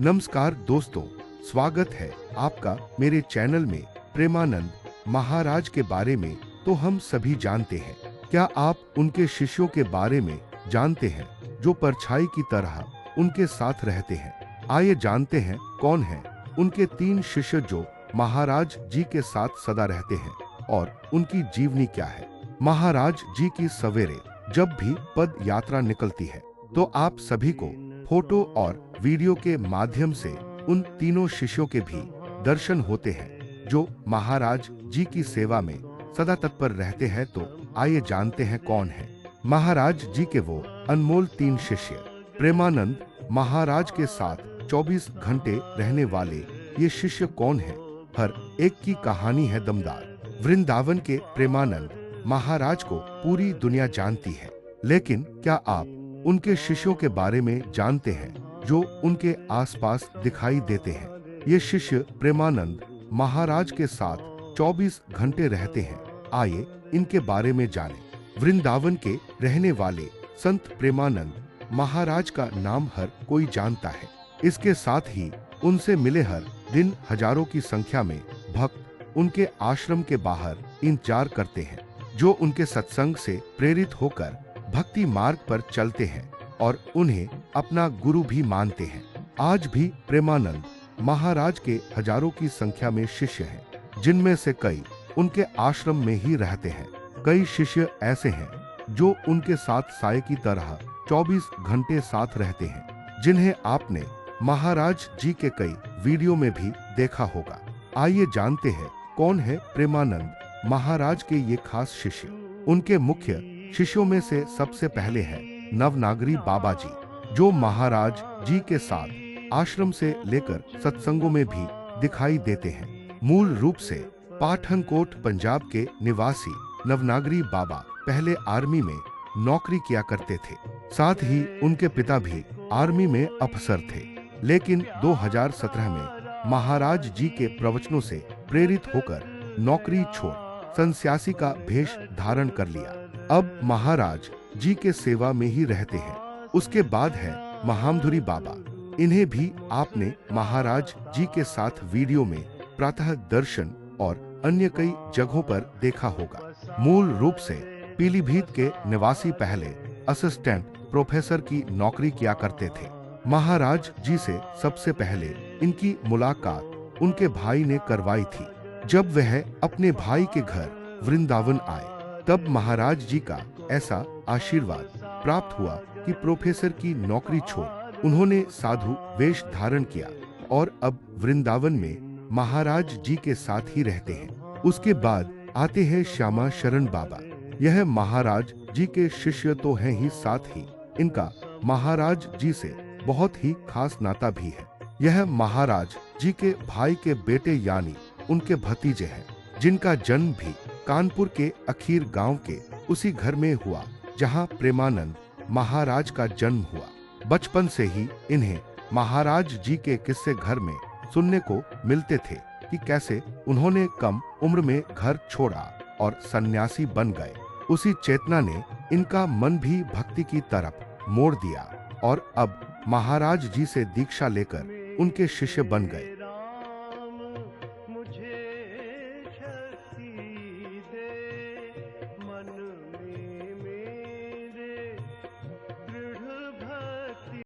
नमस्कार दोस्तों, स्वागत है आपका मेरे चैनल में। प्रेमानंद महाराज के बारे में तो हम सभी जानते हैं। क्या आप उनके शिष्यों के बारे में जानते हैं जो परछाई की तरह उनके साथ रहते हैं? आइए जानते हैं कौन हैं उनके 3 शिष्य जो महाराज जी के साथ सदा रहते हैं और उनकी जीवनी क्या है। महाराज जी की सवेरे जब भी पद यात्रा निकलती है तो आप सभी को फोटो और वीडियो के माध्यम से उन तीनों शिष्यों के भी दर्शन होते हैं जो महाराज जी की सेवा में सदा तत्पर रहते हैं। तो आइए जानते हैं कौन है महाराज जी के वो अनमोल 3 शिष्य। प्रेमानंद महाराज के साथ 24 घंटे रहने वाले ये शिष्य कौन हैं? हर एक की कहानी है दमदार। वृंदावन के प्रेमानंद महाराज को पूरी दुनिया जानती है, लेकिन क्या आप उनके शिष्यों के बारे में जानते हैं जो उनके आसपास दिखाई देते हैं? ये शिष्य प्रेमानंद महाराज के साथ 24 घंटे रहते हैं। आइए इनके बारे में जानें। वृंदावन के रहने वाले संत प्रेमानंद महाराज का नाम हर कोई जानता है। इसके साथ ही उनसे मिले हर दिन हजारों की संख्या में भक्त उनके आश्रम के बाहर इंतजार करते हैं, जो उनके सत्संग से प्रेरित होकर भक्ति मार्ग पर चलते हैं और उन्हें अपना गुरु भी मानते हैं। आज भी प्रेमानंद महाराज के हजारों की संख्या में शिष्य हैं, जिनमें से कई उनके आश्रम में ही रहते हैं। कई शिष्य ऐसे हैं जो उनके साथ साय की तरह 24 घंटे साथ रहते हैं, जिन्हें आपने महाराज जी के कई वीडियो में भी देखा होगा। आइए जानते हैं कौन है प्रेमानंद महाराज के ये खास शिष्य। उनके मुख्य शिष्यों में से सबसे पहले है नवनागरी बाबा जी, जो महाराज जी के साथ आश्रम से लेकर सत्संगों में भी दिखाई देते हैं। मूल रूप से पाठनकोट पंजाब के निवासी नवनागरी बाबा पहले आर्मी में नौकरी किया करते थे। साथ ही उनके पिता भी आर्मी में अफसर थे, लेकिन 2017 में महाराज जी के प्रवचनों से प्रेरित होकर नौकरी छोड़ सन्यासी का भेष धारण कर लिया। अब महाराज जी के सेवा में ही रहते हैं। उसके बाद है महामधुरी बाबा। इन्हें भी आपने महाराज जी के साथ वीडियो में प्रातः दर्शन और अन्य कई जगहों पर देखा होगा। मूल रूप से पीलीभीत के निवासी पहले असिस्टेंट प्रोफेसर की नौकरी किया करते थे। महाराज जी से सबसे पहले इनकी मुलाकात उनके भाई ने करवाई थी। जब वह अपने भाई के घर वृंदावन आए, तब महाराज जी का ऐसा आशीर्वाद प्राप्त हुआ कि प्रोफेसर की नौकरी छोड़ उन्होंने साधु वेश धारण किया और अब वृंदावन में महाराज जी के साथ ही रहते हैं। उसके बाद आते हैं श्यामा शरण बाबा। यह महाराज जी के शिष्य तो हैं ही, साथ ही इनका महाराज जी से बहुत ही खास नाता भी है। यह महाराज जी के भाई के बेटे यानी उनके भतीजे हैं, जिनका जन्म भी कानपुर के अखीर गांव के उसी घर में हुआ जहां प्रेमानंद महाराज का जन्म हुआ। बचपन से ही इन्हें महाराज जी के किस्से घर में सुनने को मिलते थे कि कैसे उन्होंने कम उम्र में घर छोड़ा और सन्यासी बन गए। उसी चेतना ने इनका मन भी भक्ति की तरफ मोड़ दिया और अब महाराज जी से दीक्षा लेकर उनके शिष्य बन गए।